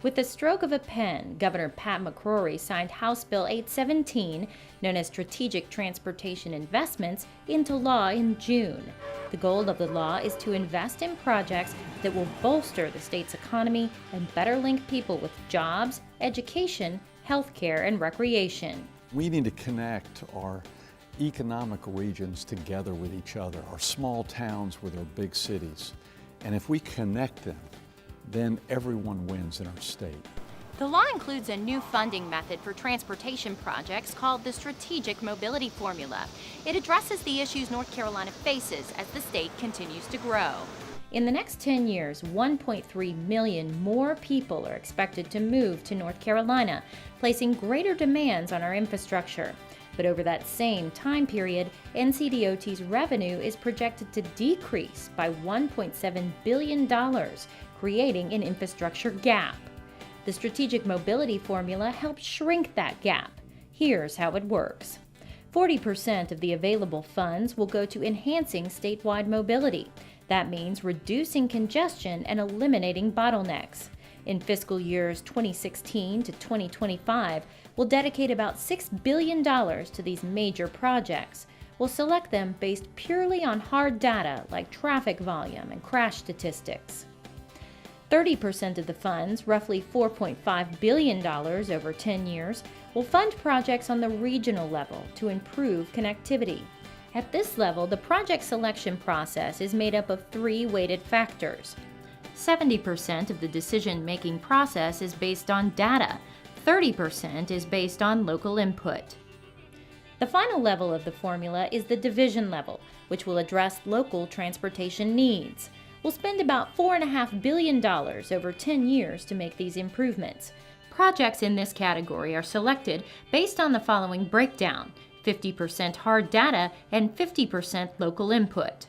With the stroke of a pen, Governor Pat McCrory signed House Bill 817, known as Strategic Transportation Investments, into law in June. The goal of the law is to invest in projects that will bolster the state's economy and better link people with jobs, education, healthcare, and recreation. We need to connect our economic regions together with each other, our small towns with our big cities. And if we connect them, then everyone wins in our state. The law includes a new funding method for transportation projects called the Strategic Mobility Formula. It addresses the issues North Carolina faces as the state continues to grow. In the next 10 years, 1.3 million more people are expected to move to North Carolina, placing greater demands on our infrastructure. But over that same time period, NCDOT's revenue is projected to decrease by $1.7 billion, creating an infrastructure gap. The Strategic Mobility Formula helps shrink that gap. Here's how it works. 40% of the available funds will go to enhancing statewide mobility. That means reducing congestion and eliminating bottlenecks. In fiscal years 2016 to 2025, we'll dedicate about $6 billion to these major projects. We'll select them based purely on hard data like traffic volume and crash statistics. 30% of the funds, roughly $4.5 billion over 10 years, will fund projects on the regional level to improve connectivity. At this level, the project selection process is made up of three weighted factors. 70% of the decision-making process is based on data. 30% is based on local input. The final level of the formula is the division level, which will address local transportation needs. We'll spend about $4.5 billion over 10 years to make these improvements. Projects in this category are selected based on the following breakdown: 50% hard data and 50% local input.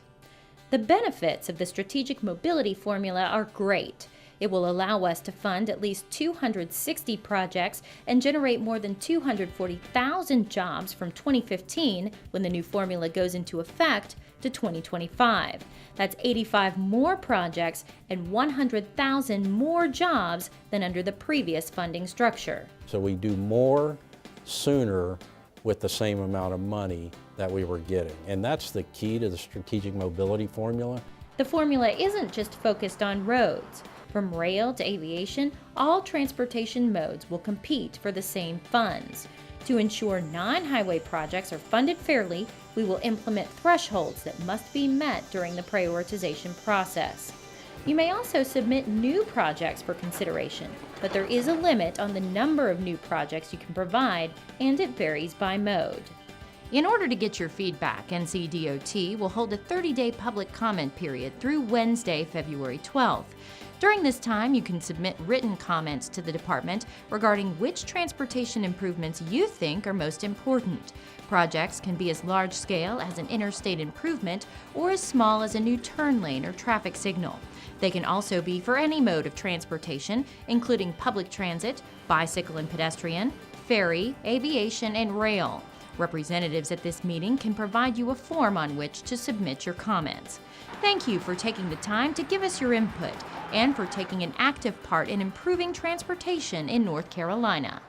The benefits of the Strategic Mobility Formula are great. It will allow us to fund at least 260 projects and generate more than 240,000 jobs from 2015, when the new formula goes into effect, to 2025. That's 85 more projects and 100,000 more jobs than under the previous funding structure. So we do more sooner with the same amount of money that we were getting. And that's the key to the Strategic Mobility Formula. The formula isn't just focused on roads. From rail to aviation, all transportation modes will compete for the same funds. To ensure non-highway projects are funded fairly, we will implement thresholds that must be met during the prioritization process. You may also submit new projects for consideration, but there is a limit on the number of new projects you can provide, and it varies by mode. In order to get your feedback, NCDOT will hold a 30-day public comment period through Wednesday, February 12th. During this time, you can submit written comments to the department regarding which transportation improvements you think are most important. Projects can be as large-scale as an interstate improvement or as small as a new turn lane or traffic signal. They can also be for any mode of transportation, including public transit, bicycle and pedestrian, ferry, aviation, and rail. Representatives at this meeting can provide you a form on which to submit your comments. Thank you for taking the time to give us your input and for taking an active part in improving transportation in North Carolina.